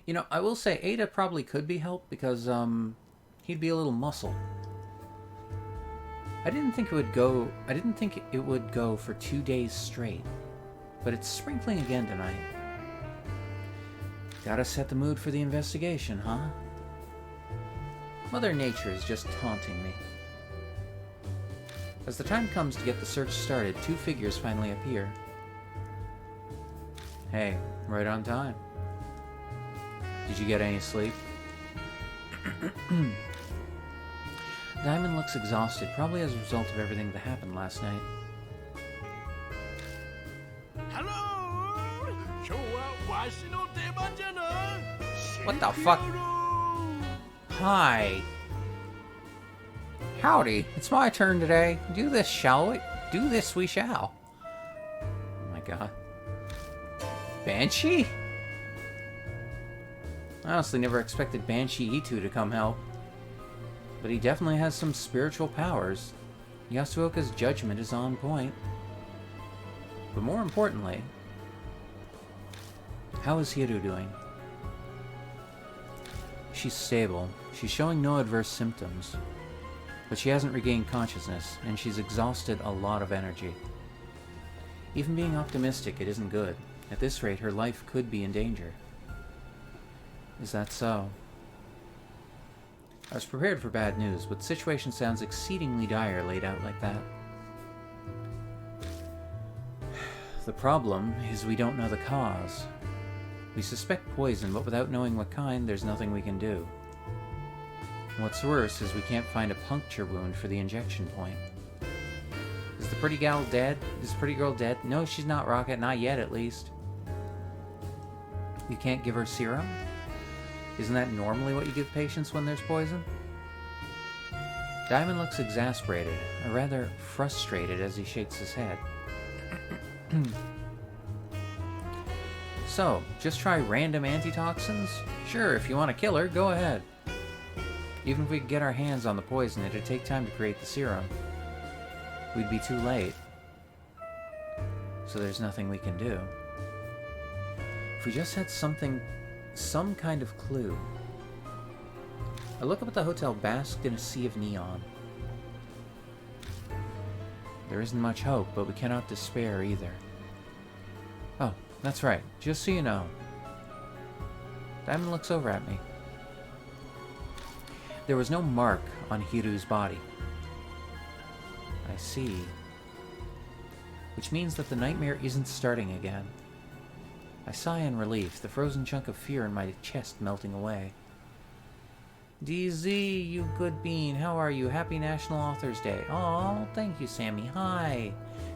You know, I will say Ada probably could be helped because he'd be a little muscle. I didn't think it would go for 2 days straight, but it's sprinkling again tonight. Gotta set the mood for the investigation, huh? Mother Nature is just taunting me. As the time comes to get the search started, two figures finally appear. Hey, right on time. Did you get any sleep? Diamond looks exhausted, probably as a result of everything that happened last night. Hello? What the fuck? Hi. Howdy, it's my turn today. Do this, shall we? Do this, we shall. Oh my god. Banshee? I honestly never expected Banshee Itu to come help. But he definitely has some spiritual powers. Yasuoka's judgment is on point. But more importantly, how is Hiru doing? She's stable. She's showing no adverse symptoms. But she hasn't regained consciousness, and she's exhausted a lot of energy. Even being optimistic, it isn't good. At this rate, her life could be in danger. Is that so? I was prepared for bad news, but the situation sounds exceedingly dire laid out like that. The problem is we don't know the cause. We suspect poison, but without knowing what kind, there's nothing we can do. What's worse is we can't find a puncture wound for the injection point. Is the pretty gal dead? Is the pretty girl dead? No, she's not, Rocket. Not yet, at least. You can't give her serum? Isn't that normally what you give patients when there's poison? Diamond looks exasperated, or rather frustrated as he shakes his head. So, just try random antitoxins? Sure, if you want to kill her, go ahead. Even if we could get our hands on the poison, it'd take time to create the serum. We'd be too late. So there's nothing we can do. If we just had some kind of clue. I look up at the hotel basked in a sea of neon. There isn't much hope, but we cannot despair either. Oh, that's right. Just so you know. Diamond looks over at me. There was no mark on Hiru's body. I see. Which means that the nightmare isn't starting again. I sigh in relief, the frozen chunk of fear in my chest melting away. DZ, you good bean, how are you? Happy National Authors Day. Oh, thank you, Sammy. Hi.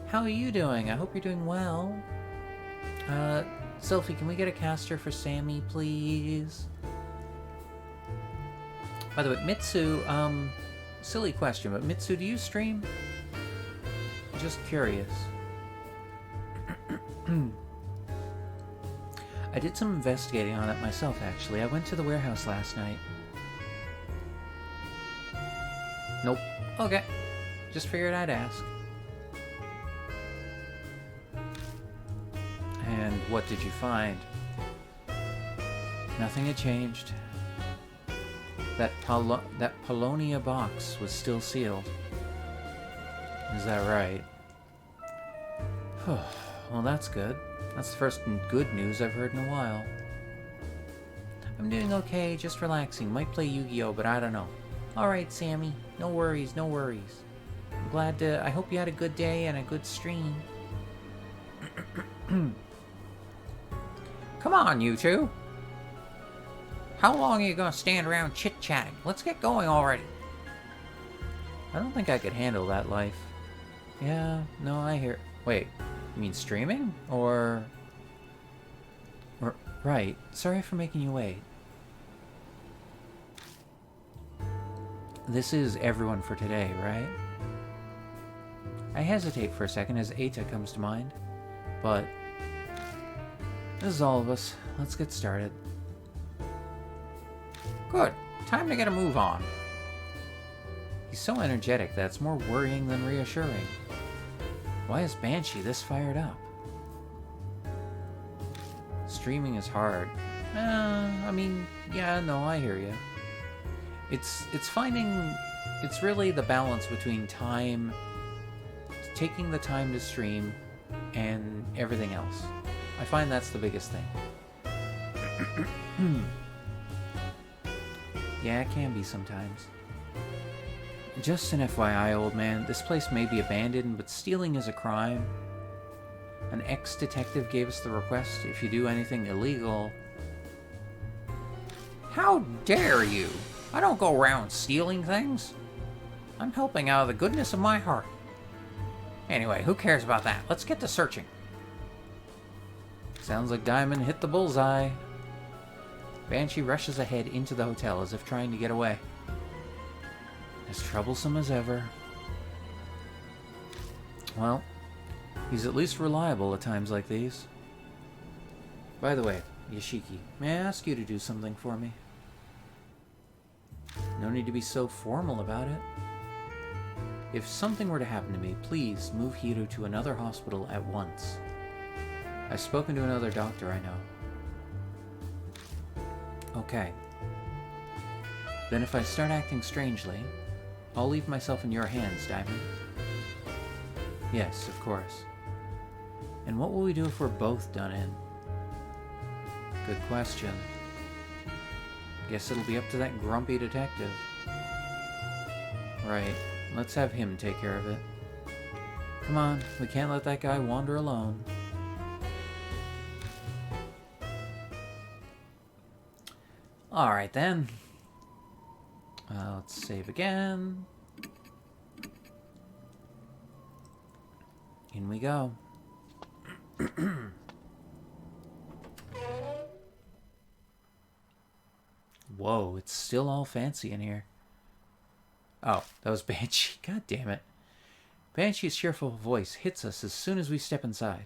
How are you doing? I hope you're doing well. Sophie, can we get a caster for Sammy, please? By the way, Mitsu, silly question, but Mitsu, do you stream? Just curious. I did some investigating on it myself, actually. I went to the warehouse last night. Nope. Okay. Just figured I'd ask. And what did you find? Nothing had changed. That Polonia box was still sealed. Is that right? Well, that's good. That's the first good news I've heard in a while. I'm doing okay, just relaxing. Might play Yu-Gi-Oh, but I don't know. Alright, Sammy. No worries, no worries. I'm glad to... I hope you had a good day and a good stream. Come on, you two. How long are you gonna stand around chit-chatting? Let's get going already. I don't think I could handle that life. Yeah, no, I hear... Wait, you mean streaming? Or... Right, sorry for making you wait. This is everyone for today, right? I hesitate for a second as Eita comes to mind. But... this is all of us. Let's get started. Good. Time to get a move on. He's so energetic that it's more worrying than reassuring. Why is Banshee this fired up? Streaming is hard. I mean, yeah, no, I hear you. It's finding... It's really the balance between time, taking the time to stream, and everything else. I find that's the biggest thing. Yeah, it can be sometimes. Just an FYI, old man, this place may be abandoned, but stealing is a crime. An ex-detective gave us the request. If you do anything illegal... How dare you? I don't go around stealing things. I'm helping out of the goodness of my heart. Anyway, who cares about that? Let's get to searching. Sounds like Diamond hit the bullseye. Banshee rushes ahead into the hotel as if trying to get away. As troublesome as ever. Well, he's at least reliable at times like these. By the way, Yoshiki, may I ask you to do something for me? No need to be so formal about it. If something were to happen to me, please move Hiro to another hospital at once. I've spoken to another doctor I know. Okay. Then if I start acting strangely, I'll leave myself in your hands, Diamond. Yes, of course. And what will we do if we're both done in? Good question. Guess it'll be up to that grumpy detective. Right. Let's have him take care of it. Come on, we can't let that guy wander alone. Alright then. Let's save again. In we go. Whoa, it's still all fancy in here. Oh, that was Banshee. God damn it. Banshee's cheerful voice hits us as soon as we step inside.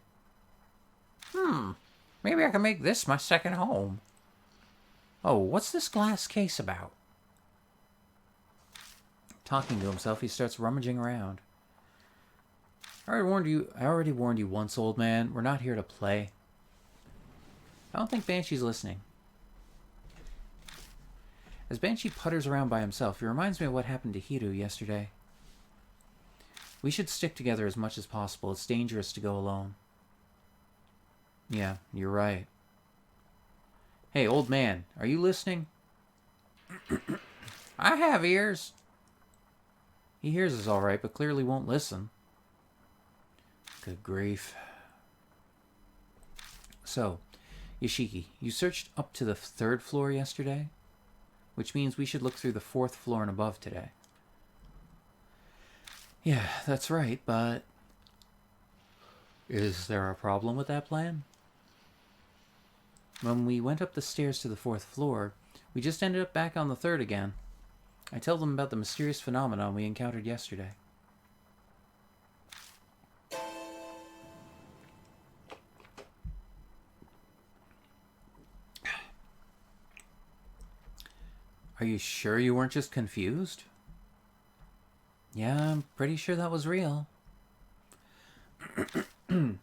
Maybe I can make this my second home. Oh, what's this glass case about? Talking to himself, he starts rummaging around. I already warned you once, old man. We're not here to play. I don't think Banshee's listening. As Banshee putters around by himself, he reminds me of what happened to Hiro yesterday. We should stick together as much as possible. It's dangerous to go alone. Yeah, you're right. Hey, old man, are you listening? I have ears. He hears us all right, but clearly won't listen. Good grief. So, Yoshiki, you searched up to the 3rd floor yesterday? Which means we should look through the 4th floor and above today. Yeah, that's right, but... Is there a problem with that plan? When we went up the stairs to the 4th floor, we just ended up back on the 3rd again. I tell them about the mysterious phenomenon we encountered yesterday. Are you sure you weren't just confused? Yeah, I'm pretty sure that was real. Then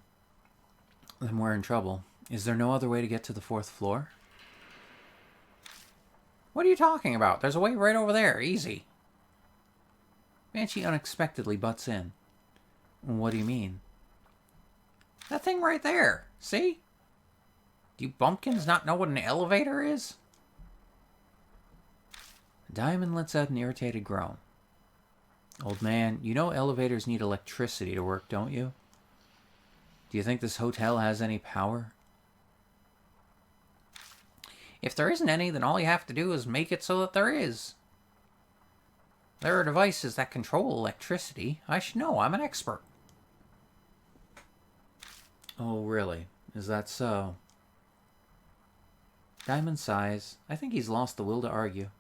we're in trouble. Is there no other way to get to the 4th floor? What are you talking about? There's a way right over there. Easy. Banshee unexpectedly butts in. What do you mean? That thing right there. See? Do you bumpkins not know what an elevator is? Diamond lets out an irritated groan. Old man, you know elevators need electricity to work, don't you? Do you think this hotel has any power? If there isn't any, then all you have to do is make it so that there is. There are devices that control electricity. I should know. I'm an expert. Oh, really? Is that so? Diamond sighs. I think he's lost the will to argue.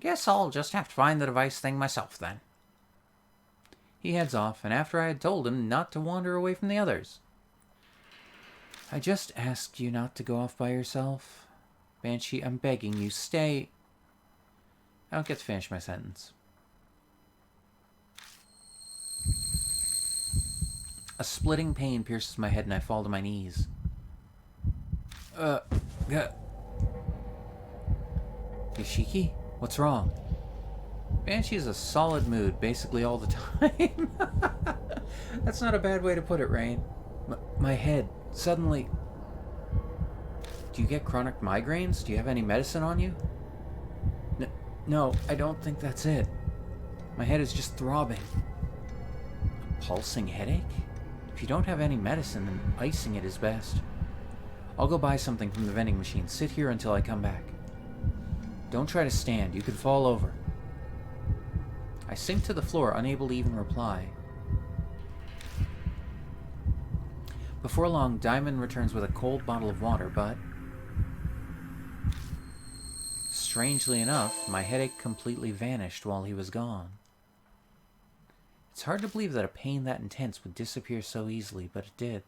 Guess I'll just have to find the device thing myself, then. He heads off, and after I had told him not to wander away from the others. I just asked you not to go off by yourself. Banshee, I'm begging you, stay. I don't get to finish my sentence. A splitting pain pierces my head and I fall to my knees. Yoshiki? What's wrong? Banshee's a solid mood basically all the time. That's not a bad way to put it, Rain. My head, suddenly... Do you get chronic migraines? Do you have any medicine on you? No, I don't think that's it. My head is just throbbing. A pulsing headache? If you don't have any medicine, then icing it is best. I'll go buy something from the vending machine. Sit here until I come back. Don't try to stand. You could fall over. I sink to the floor, unable to even reply. Before long, Diamond returns with a cold bottle of water, but... strangely enough, my headache completely vanished while he was gone. It's hard to believe that a pain that intense would disappear so easily, but it did.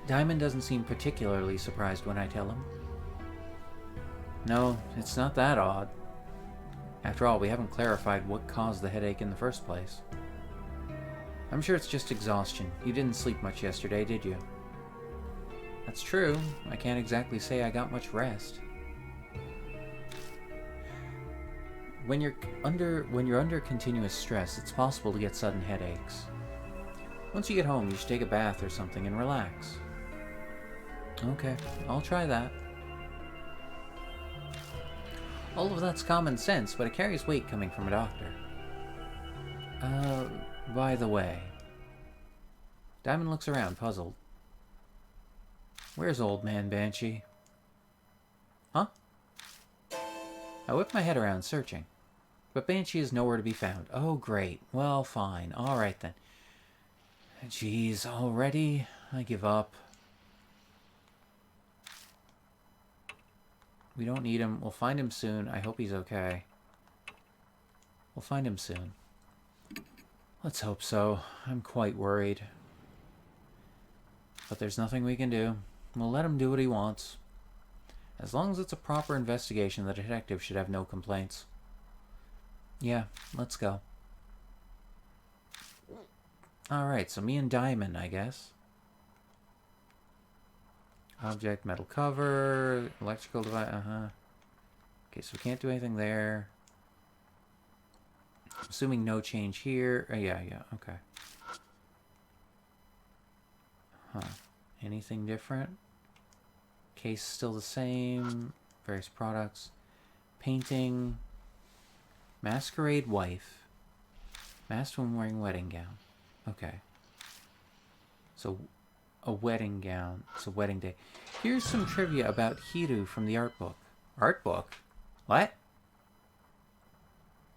Diamond doesn't seem particularly surprised when I tell him. No, it's not that odd. After all, we haven't clarified what caused the headache in the first place. I'm sure it's just exhaustion. You didn't sleep much yesterday, did you? That's true. I can't exactly say I got much rest. When you're under continuous stress, it's possible to get sudden headaches. Once you get home, you should take a bath or something and relax. Okay, I'll try that. All of that's common sense, but it carries weight coming from a doctor. By the way... Diamond looks around, puzzled. Where's Old Man Banshee? Huh? I whip my head around, searching. But Banshee is nowhere to be found. Oh, great. Well, fine. Alright, then. Jeez, already? I give up. We don't need him. We'll find him soon. I hope he's okay. We'll find him soon. Let's hope so. I'm quite worried. But there's nothing we can do. We'll let him do what he wants. As long as it's a proper investigation, the detective should have no complaints. Yeah, let's go. Alright, so me and Diamond, I guess. Object, metal cover, electrical device, Okay, so we can't do anything there. Assuming no change here. Yeah, okay. Anything different? Case still the same. Various products. Painting. Masquerade wife. Masked woman wearing wedding gown. Okay. So, a wedding gown. It's a wedding day. Here's some trivia about Hiru from the art book. Art book? What?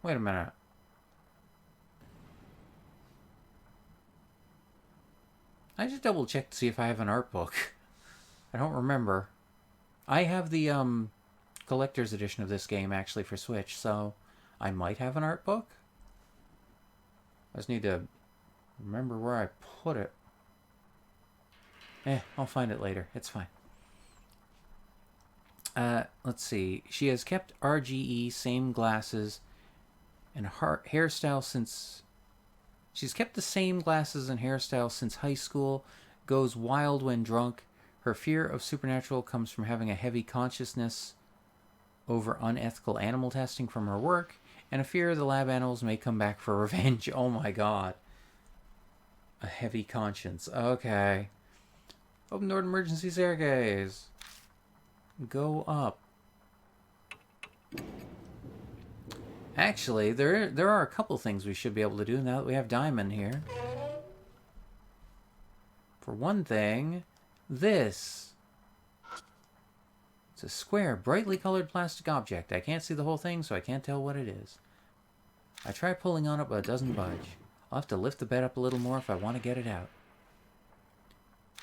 Wait a minute. I just double checked to see if I have an art book. I don't remember. I have the collector's edition of this game actually for Switch, so I might have an art book. I just need to remember where I put it. I'll find it later. It's fine. Let's see. She has kept RGE, same glasses, and hairstyle since... She's kept the same glasses and hairstyle since high school, goes wild when drunk. Her fear of supernatural comes from having a heavy consciousness over unethical animal testing from her work, and a fear the lab animals may come back for revenge. Oh my god. A heavy conscience. Okay. Open door to emergency staircase. Go up. Actually, there are a couple things we should be able to do now that we have Diamond here. For one thing, this. It's a square, brightly colored plastic object. I can't see the whole thing, so I can't tell what it is. I try pulling on it, but it doesn't budge. I'll have to lift the bed up a little more if I want to get it out.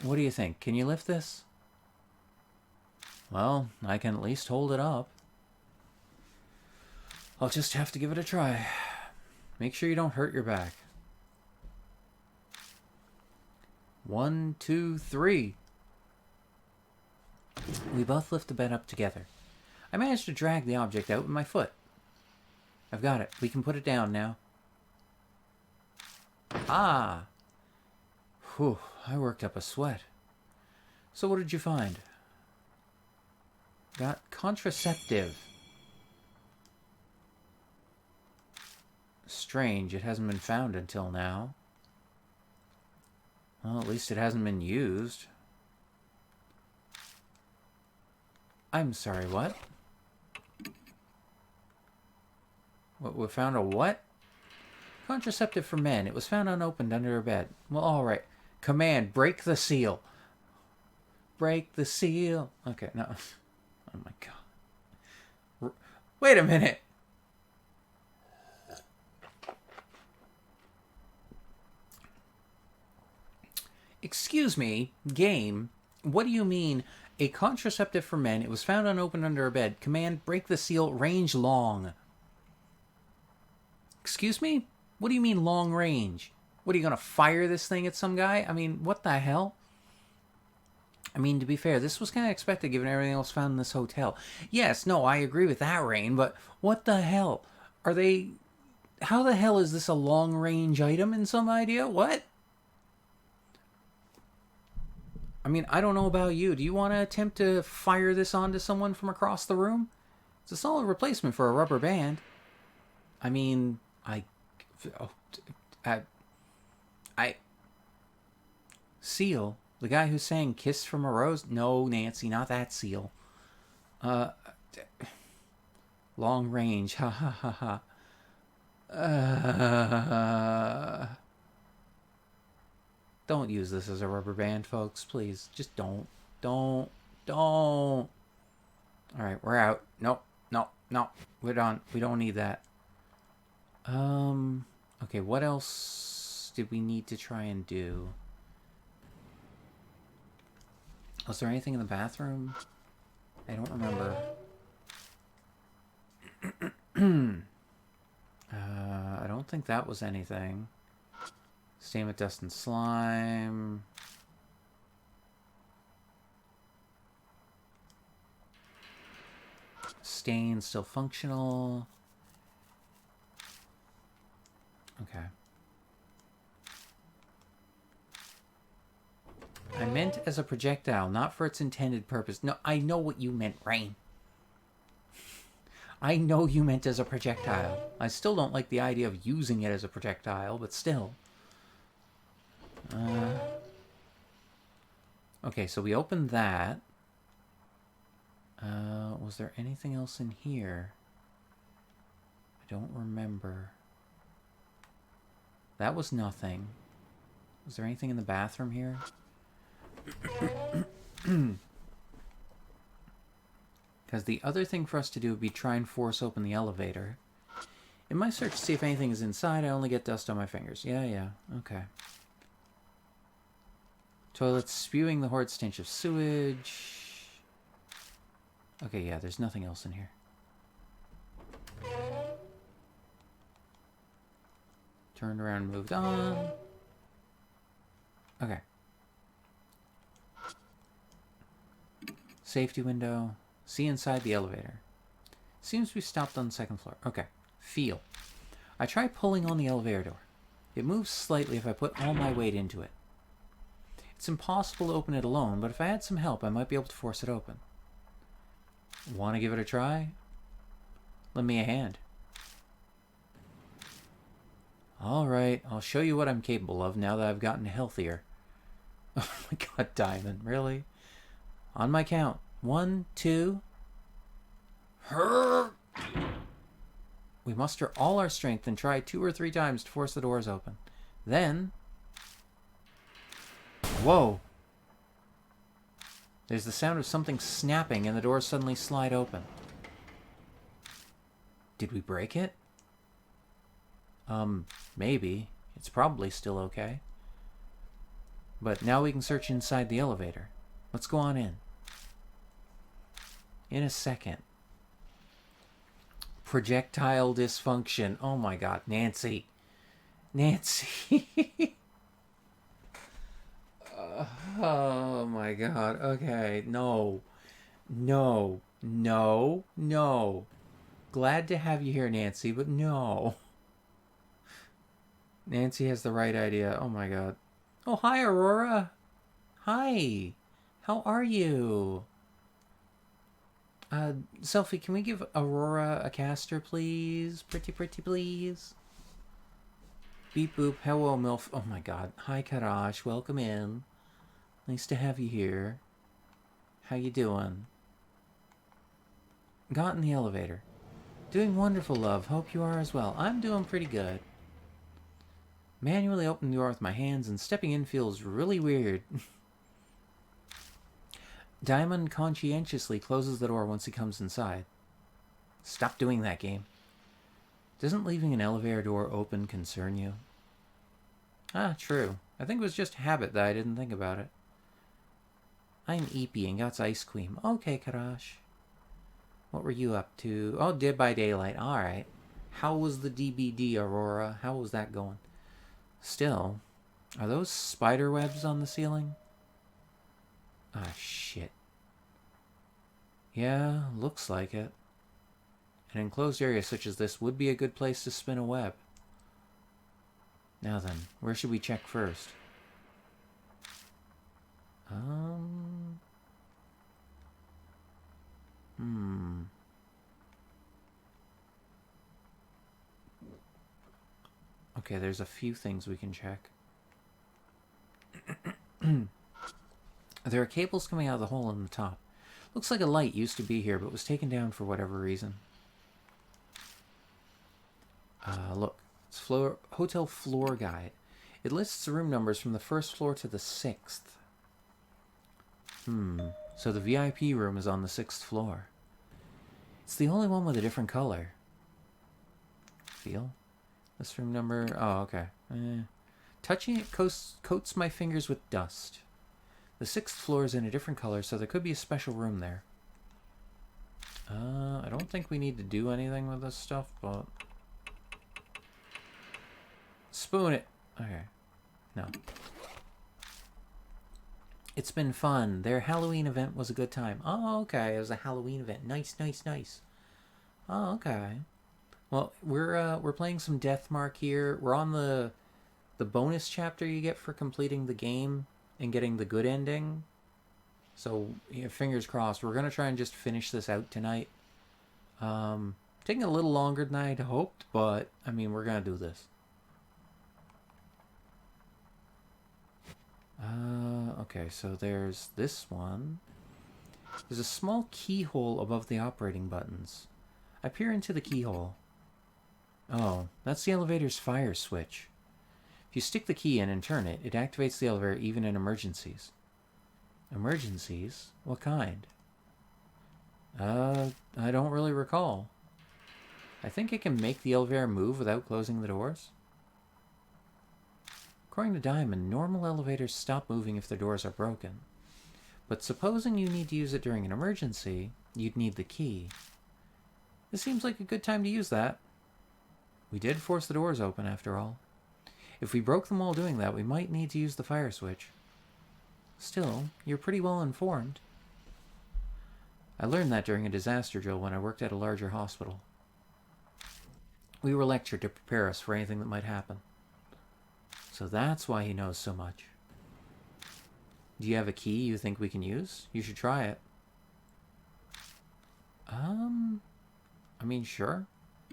What do you think? Can you lift this? Well, I can at least hold it up. I'll just have to give it a try. Make sure you don't hurt your back. 1, 2, 3. We both lift the bed up together. I managed to drag the object out with my foot. I've got it. We can put it down now. Ah! Whew, I worked up a sweat. So what did you find? Got contraceptive. Strange, it hasn't been found until now. Well, at least it hasn't been used. I'm sorry, what? What, we found a what? Contraceptive for men. It was found unopened under her bed. Well, alright. Command, break the seal. Break the seal. Okay, no. Oh my god. Wait a minute. Excuse me, game. What do you mean, a contraceptive for men? It was found unopened under a bed. Command, break the seal, range long. Excuse me? What do you mean long range? What, are you going to fire this thing at some guy? I mean, what the hell? I mean, to be fair, this was kind of expected given everything else found in this hotel. Yes, no, I agree with that, Rain, but what the hell? Are they... How the hell is this a long-range item in some idea? What? I mean, I don't know about you. Do you want to attempt to fire this onto someone from across the room? It's a solid replacement for a rubber band. I mean, Seal? The guy who sang Kiss from a Rose? No, Nancy, not that Seal. Long range, ha ha ha ha. Don't use this as a rubber band, folks, please. Just don't. Don't. Alright, we're out. Nope. We're done. We don't need that. Okay, what else did we need to try and do? Was there anything in the bathroom? I don't remember. I don't think that was anything. Stain with dust and slime. Stain still functional. Okay. I meant as a projectile, not for its intended purpose. No, I know what you meant, Rain. I know you meant as a projectile. I still don't like the idea of using it as a projectile, but still. Okay, so we opened that. Was there anything else in here? I don't remember. That was nothing. Was there anything in the bathroom here? Because the other thing for us to do would be try and force open the elevator. In my search to see if anything is inside, I only get dust on my fingers. Yeah, okay. Toilets spewing the horrid stench of sewage. Okay, yeah, there's nothing else in here. Turned around and moved on. Okay. Safety window. See inside the elevator. Seems we stopped on the second floor. Okay. Feel. I try pulling on the elevator door. It moves slightly if I put all my weight into it. It's impossible to open it alone, but if I had some help, I might be able to force it open. Want to give it a try? Lend me a hand. Alright, I'll show you what I'm capable of now that I've gotten healthier. Oh my god, Diamond, really? On my count. 1, 2... We muster all our strength and try 2 or 3 times to force the doors open. Then... Whoa! There's the sound of something snapping and the doors suddenly slide open. Did we break it? Maybe. It's probably still okay. But now we can search inside the elevator. Let's go on in. In a second. Projectile dysfunction. Oh my god, Nancy. Nancy. Oh my god. Okay, no. Glad to have you here, Nancy, but no. Nancy has the right idea. Oh my god. Oh, hi, Aurora. Hi. How are you? Selphie, can we give Aurora a caster, please? Pretty, please. Beep boop. Hello, MILF. Oh my god. Hi, Karash. Welcome in. Nice to have you here. How you doing? Got in the elevator. Doing wonderful, love. Hope you are as well. I'm doing pretty good. Manually opening the door with my hands and stepping in feels really weird. Diamond conscientiously closes the door once he comes inside. Stop doing that, game. Doesn't leaving an elevator door open concern you? Ah, true. I think it was just habit that I didn't think about it. I'm Eepy and got ice cream. Okay, Karash. What were you up to? Oh, Dead by Daylight. Alright. How was the DBD, Aurora? How was that going? Still, are those spider webs on the ceiling? Ah, shit. Yeah, looks like it. An enclosed area such as this would be a good place to spin a web. Now then, where should we check first? Okay, there's a few things we can check. There are cables coming out of the hole in the top. Looks like a light used to be here, but was taken down for whatever reason. Look. It's hotel floor guide. It lists room numbers from the 1st floor to the 6th. So the VIP room is on the 6th floor. It's the only one with a different color. Feel? This room number... Oh, okay. Touching it coats my fingers with dust. The 6th floor is in a different color, so there could be a special room there. I don't think we need to do anything with this stuff, but... Spoon it! Okay. No. It's been fun. Their Halloween event was a good time. Oh, okay. It was a Halloween event. Nice, nice, nice. Oh, okay. Well, we're playing some Deathmark here. We're on the bonus chapter you get for completing the game and getting the good ending. So, yeah, fingers crossed. We're gonna try and just finish this out tonight. Taking a little longer than I'd hoped, but I mean, we're gonna do this. Okay, so there's this one. There's a small keyhole above the operating buttons. I peer into the keyhole. Oh, that's the elevator's fire switch. If you stick the key in and turn it, it activates the elevator even in emergencies. Emergencies? What kind? I don't really recall. I think it can make the elevator move without closing the doors. According to Diamond, normal elevators stop moving if their doors are broken. But supposing you need to use it during an emergency, you'd need the key. This seems like a good time to use that. We did force the doors open, after all. If we broke them while doing that, we might need to use the fire switch. Still, you're pretty well informed. I learned that during a disaster drill when I worked at a larger hospital. We were lectured to prepare us for anything that might happen. So that's why he knows so much. Do you have a key you think we can use? You should try it. I mean, sure.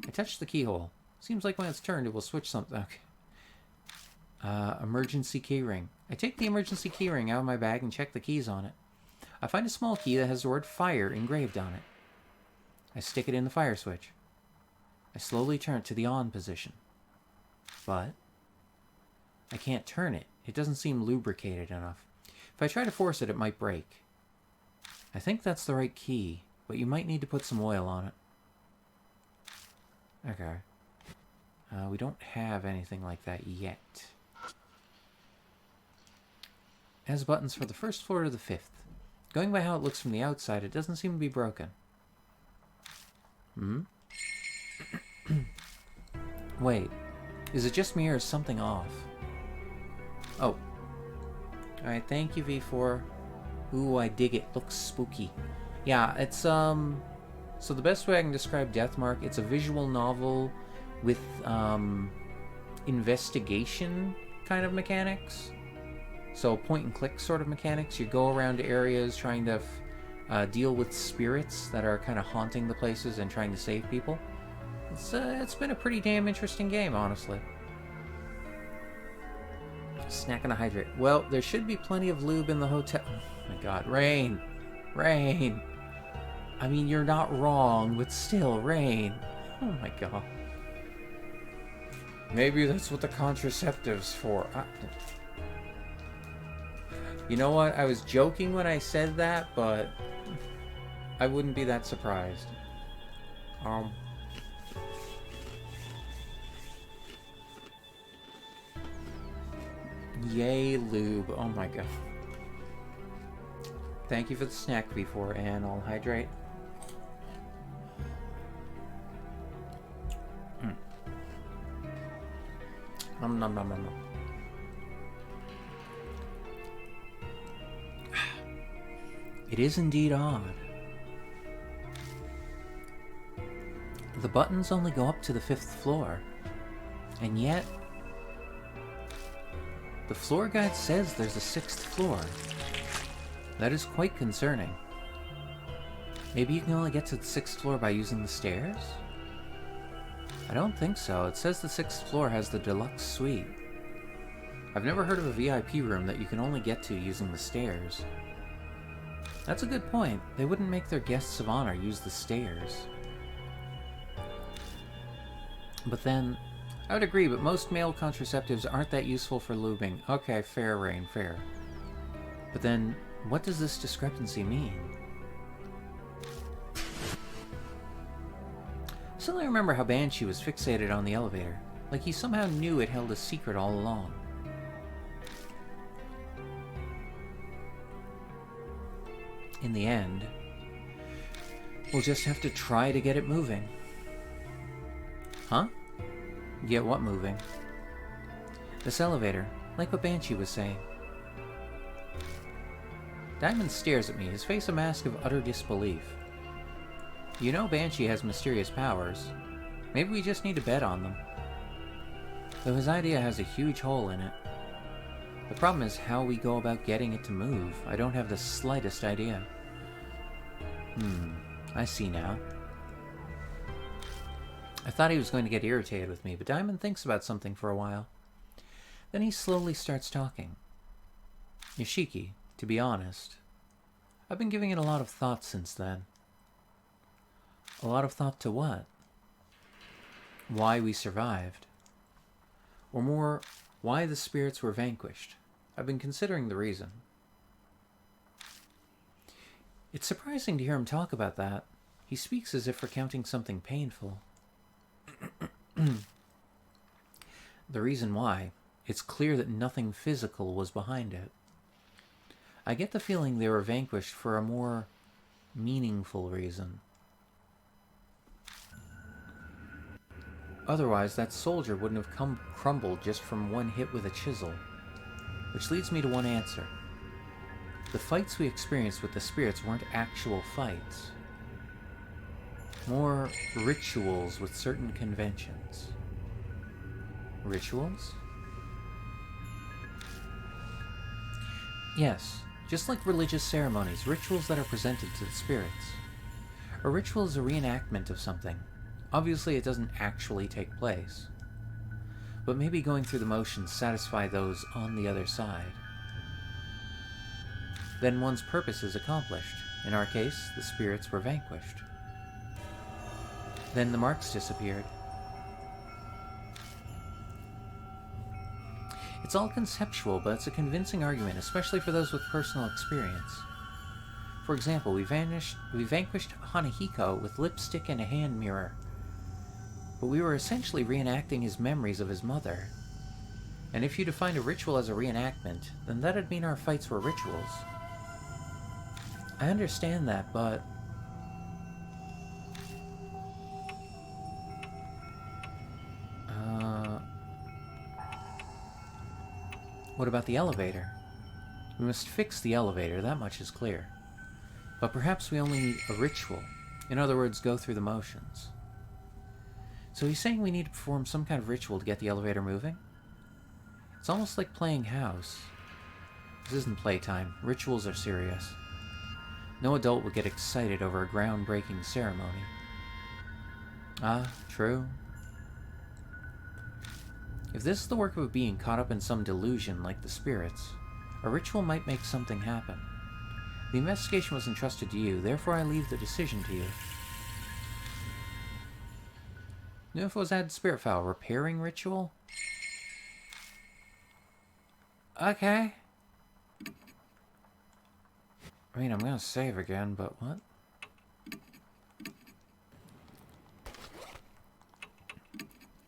I touched the keyhole. Seems like when it's turned, it will switch something. Okay. Emergency keyring. I take the emergency keyring out of my bag and check the keys on it. I find a small key that has the word fire engraved on it. I stick it in the fire switch. I slowly turn it to the on position. But I can't turn it. It doesn't seem lubricated enough. If I try to force it, it might break. I think that's the right key, but you might need to put some oil on it. Okay. We don't have anything like that yet. It has buttons for the 1st floor to the 5th. Going by how it looks from the outside, it doesn't seem to be broken. Wait. Is it just me or is something off? Oh. Alright, thank you, V4. Ooh, I dig it. Looks spooky. Yeah, it's, so the best way I can describe Deathmark, it's a visual novel with, investigation kind of mechanics. So point and click sort of mechanics. You go around areas trying to deal with spirits that are kind of haunting the places and trying to save people. It's been a pretty damn interesting game, honestly. Snack and a hydrate. Well, there should be plenty of lube in the hotel. Oh my god, Rain! Rain! I mean, you're not wrong, but still, Rain. Oh my god. Maybe that's what the contraceptive's for. You know what? I was joking when I said that, but I wouldn't be that surprised. Yay, lube. Oh my god. Thank you for the snack before, and I'll hydrate. Nom nom nom nom nom. It is indeed odd. The buttons only go up to the 5th floor, and yet the floor guide says there's a 6th floor. That is quite concerning. Maybe you can only get to the 6th floor by using the stairs? I don't think so. It says the 6th floor has the deluxe suite. I've never heard of a VIP room that you can only get to using the stairs. That's a good point. They wouldn't make their guests of honor use the stairs. But then, I would agree, but most male contraceptives aren't that useful for lubing. Okay, fair, Rain, fair. But then, what does this discrepancy mean? I suddenly remember how Banshee was fixated on the elevator, like he somehow knew it held a secret all along. In the end, we'll just have to try to get it moving. Huh? Get what moving? This elevator, like what Banshee was saying. Diamond stares at me, his face a mask of utter disbelief. You know Banshee has mysterious powers. Maybe we just need to bet on them. Though his idea has a huge hole in it. The problem is how we go about getting it to move. I don't have the slightest idea. I see now. I thought he was going to get irritated with me, but Diamond thinks about something for a while. Then he slowly starts talking. Yoshiki, to be honest, I've been giving it a lot of thought since then. A lot of thought to what? Why we survived. Or more, why the spirits were vanquished. I've been considering the reason. It's surprising to hear him talk about that. He speaks as if recounting something painful. The reason why, it's clear that nothing physical was behind it. I get the feeling they were vanquished for a more meaningful reason. Otherwise, that soldier wouldn't have crumbled just from one hit with a chisel. Which leads me to one answer. The fights we experienced with the spirits weren't actual fights. More rituals with certain conventions. Rituals? Yes, just like religious ceremonies, rituals that are presented to the spirits. A ritual is a reenactment of something. Obviously, it doesn't actually take place. But maybe going through the motions satisfy those on the other side. Then one's purpose is accomplished. In our case, the spirits were vanquished. Then the marks disappeared. It's all conceptual, but it's a convincing argument, especially for those with personal experience. For example, we vanquished Hanahiko with lipstick and a hand mirror. But we were essentially reenacting his memories of his mother. And if you defined a ritual as a reenactment, then that'd mean our fights were rituals. I understand that, but... What about the elevator? We must fix the elevator, that much is clear. But perhaps we only need a ritual. In other words, go through the motions. So he's saying we need to perform some kind of ritual to get the elevator moving? It's almost like playing house. This isn't playtime. Rituals are serious. No adult would get excited over a groundbreaking ceremony. Ah, true. If this is the work of a being caught up in some delusion like the spirits, a ritual might make something happen. The investigation was entrusted to you, therefore I leave the decision to you. New info's added spirit file. Repairing ritual? Okay. I mean, I'm gonna save again, but what?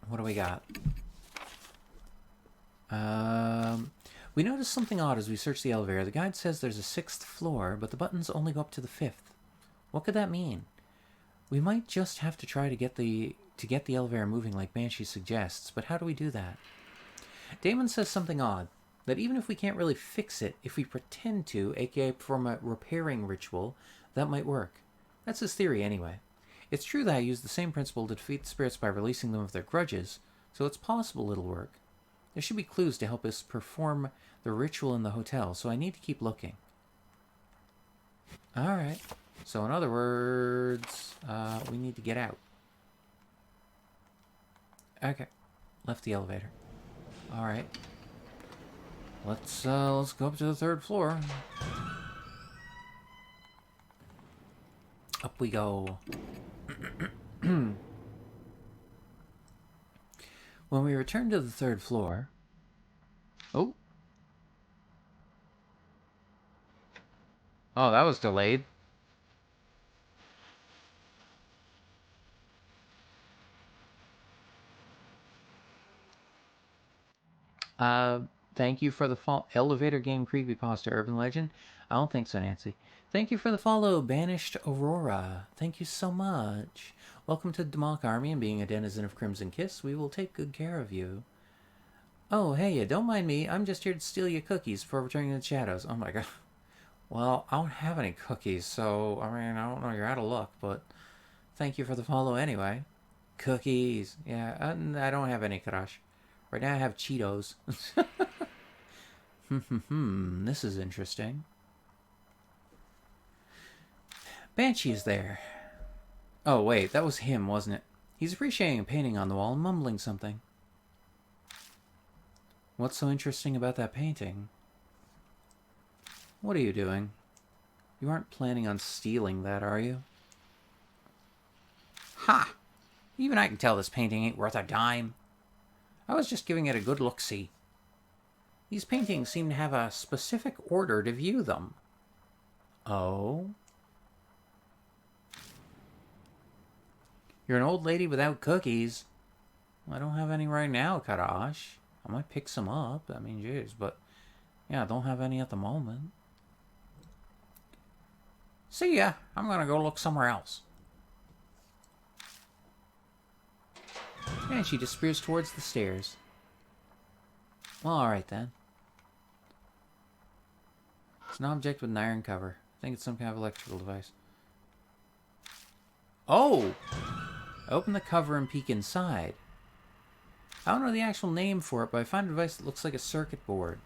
What do we got? We noticed something odd as we searched the elevator. The guide says there's a 6th floor, but the buttons only go up to the 5th. What could that mean? We might just have to try to get the elevator moving like Banshee suggests, but how do we do that? Damon says something odd, that even if we can't really fix it, if we pretend to, aka perform a repairing ritual, that might work. That's his theory anyway. It's true that I used the same principle to defeat the spirits by releasing them of their grudges, so it's possible it'll work. There should be clues to help us perform the ritual in the hotel, so I need to keep looking. Alright. So in other words, we need to get out. Okay. Left the elevator. Alright. Let's go up to the 3rd floor. Up we go. When we return to the 3rd floor... Oh. Oh, that was delayed. Thank you for the elevator game creepypasta urban legend. I don't think so, Nancy. Thank you for the follow, Banished Aurora. Thank you so much. Welcome to the Demonic Army, and being a denizen of Crimson Kiss, we will take good care of you. Oh, hey, don't mind me. I'm just here to steal your cookies before returning to the shadows. Oh my god. Well, I don't have any cookies, so, I mean, I don't know, you're out of luck, but thank you for the follow anyway. Cookies. Yeah, I don't have any, Karash. Right now I have Cheetos. This is interesting. Banshee is there. Oh, wait, that was him, wasn't it? He's appreciating a painting on the wall and mumbling something. What's so interesting about that painting? What are you doing? You aren't planning on stealing that, are you? Ha! Even I can tell this painting ain't worth a dime. I was just giving it a good look-see. These paintings seem to have a specific order to view them. Oh? You're an old lady without cookies. I don't have any right now, Karash. I might pick some up. I mean, jeez, but... yeah, I don't have any at the moment. See ya. I'm gonna go look somewhere else. And she disappears towards the stairs. Well, alright then. It's an object with an iron cover. I think it's some kind of electrical device. Oh! Open the cover and peek inside. I don't know the actual name for it, but I found a device that looks like a circuit board.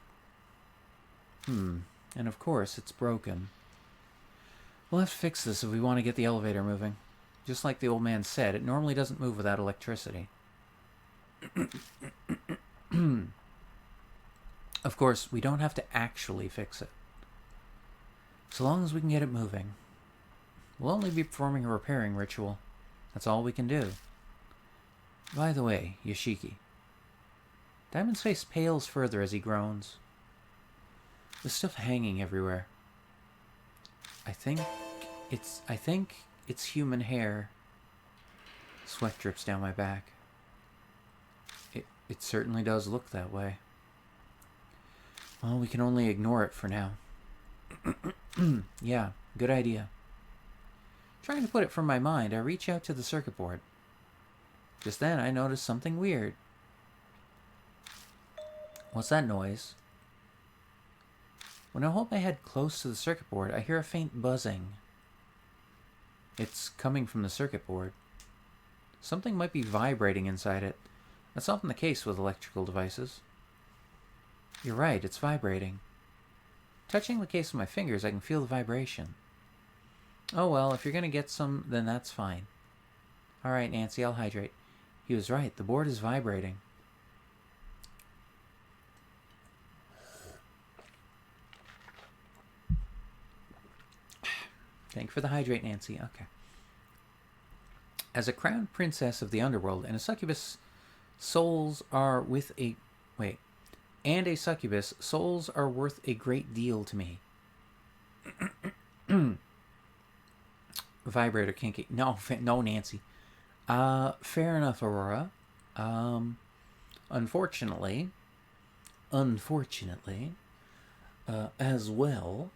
And of course, it's broken. We'll have to fix this if we want to get the elevator moving. Just like the old man said, it normally doesn't move without electricity. Of course, we don't have to actually fix it. So long as we can get it moving. We'll only be performing a repairing ritual. That's all we can do. By the way, Yoshiki. Diamond's face pales further as he groans. There's stuff hanging everywhere. I think it's human hair. Sweat drips down my back. It certainly does look that way. Well, we can only ignore it for now. Yeah, good idea. Trying to put it from my mind, I reach out to the circuit board. Just then, I notice something weird. What's that noise? When I hold my head close to the circuit board, I hear a faint buzzing. It's coming from the circuit board. Something might be vibrating inside it. That's often the case with electrical devices. You're right, it's vibrating. Touching the case with my fingers, I can feel the vibration. Oh well, if you're gonna get some, then that's fine. Alright, Nancy, I'll hydrate. He was right, the board is vibrating. Thank you for the hydrate, Nancy. Okay. As a crowned princess of the underworld and a succubus, souls are with a... Wait. And a succubus, souls are worth a great deal to me. Vibrator kinky. No, no, Nancy. Fair enough, Aurora. Unfortunately, as well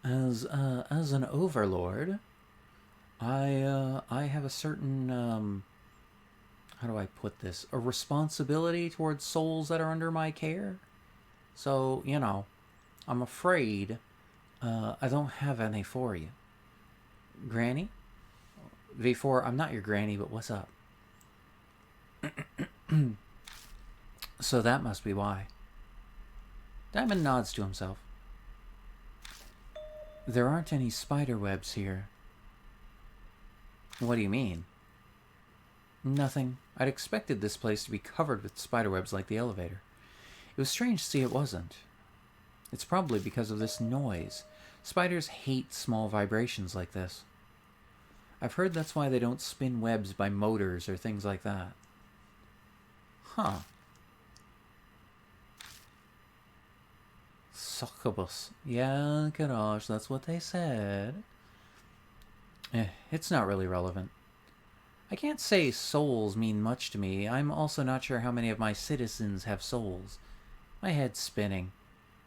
as an overlord, I have a certain how do I put this? A responsibility towards souls that are under my care. So, you know, I'm afraid I don't have any for you. Granny? V4, I'm not your granny, but what's up? So that must be why. Diamond nods to himself. There aren't any spider webs here. What do you mean? Nothing. I'd expected this place to be covered with spiderwebs like the elevator. It was strange to see it wasn't. It's probably because of this noise. Spiders hate small vibrations like this. I've heard that's why they don't spin webs by motors or things like that. Huh. Succubus. Yeah, Garage, that's what they said. It's not really relevant. I can't say souls mean much to me. I'm also not sure how many of my citizens have souls. My head's spinning.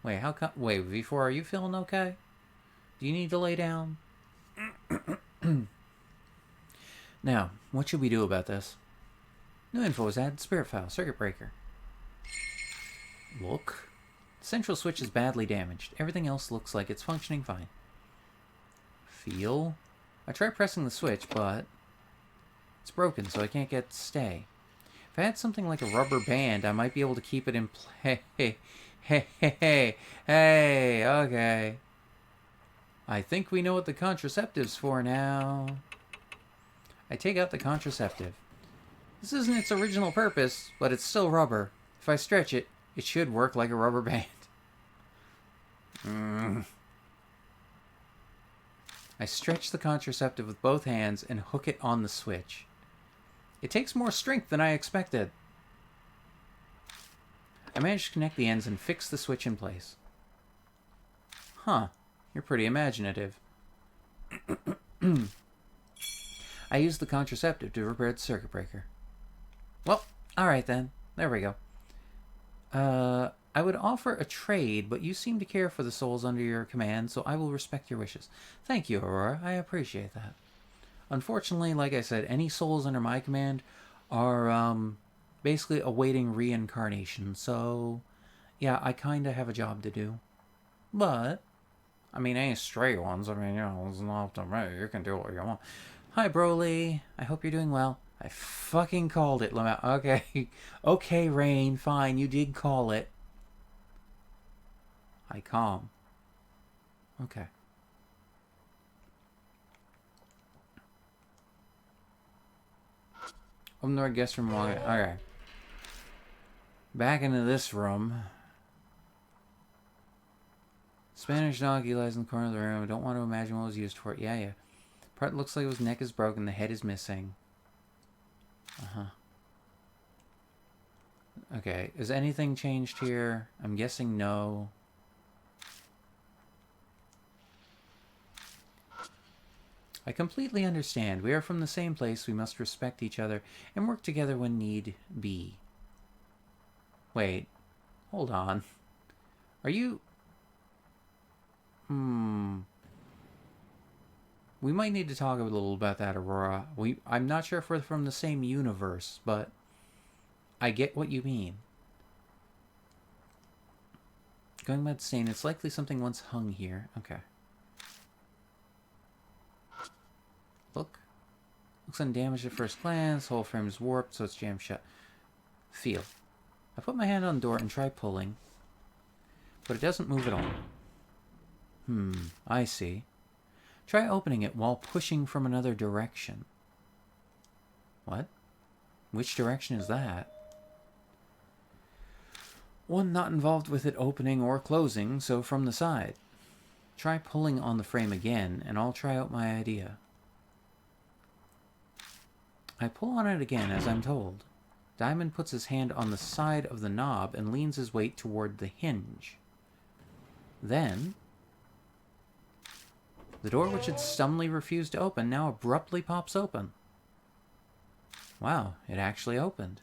Wait, wait, V4, are you feeling okay? Do you need to lay down? Now, what should we do about this? New info is added. Spirit file. Circuit breaker. Look. The central switch is badly damaged. Everything else looks like it's functioning fine. Feel. I tried pressing the switch, but it's broken, so I can't get stay. If I had something like a rubber band, I might be able to keep it in play. Hey, okay. I think we know what the contraceptive's for now. I take out the contraceptive. This isn't its original purpose, but it's still rubber. If I stretch it, it should work like a rubber band. I stretch the contraceptive with both hands and hook it on the switch. It takes more strength than I expected. I managed to connect the ends and fix the switch in place. Huh. You're pretty imaginative. I used the contraceptive to repair the circuit breaker. Well, alright then. There we go. I would offer a trade, but you seem to care for the souls under your command, so I will respect your wishes. Thank you, Aurora. I appreciate that. Unfortunately, like I said, any souls under my command are, basically awaiting reincarnation, so yeah, I kinda have a job to do. But I mean, any stray ones, I mean, you know, it's not up to me. You can do what you want. Hi, Broly. I hope you're doing well. I fucking called it, Lamau. Okay. Okay, Rain. Fine. You did call it. I calm. Okay. Open the guest room. Okay. Back into this room. Spanish donkey lies in the corner of the room. I don't want to imagine what was used for it. Yeah. Part looks like his neck is broken. The head is missing. Okay. Has anything changed here? I'm guessing no. I completely understand. We are from the same place. We must respect each other and work together when need be. Wait. Hold on. Are you... We might need to talk a little about that, Aurora. I'm not sure if we're from the same universe, but I get what you mean. Going by the stain, it's likely something once hung here. Okay. Look. Looks undamaged at first glance. Whole frame is warped, so it's jammed shut. Feel. I put my hand on the door and try pulling, but it doesn't move at all. I see. Try opening it while pushing from another direction. What? Which direction is that? One not involved with it opening or closing, so from the side. Try pulling on the frame again, and I'll try out my idea. I pull on it again as I'm told. Diamond puts his hand on the side of the knob and leans his weight toward the hinge. Then, the door which had stubbornly refused to open now abruptly pops open. Wow, it actually opened.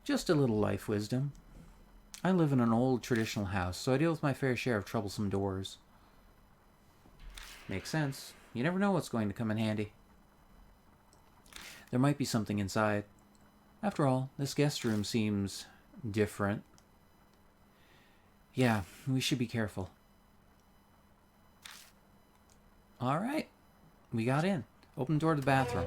Just a little life wisdom. I live in an old traditional house, so I deal with my fair share of troublesome doors. Makes sense. You never know what's going to come in handy. There might be something inside. After all, this guest room seems different. Yeah, we should be careful. Alright, we got in. Open the door to the bathroom.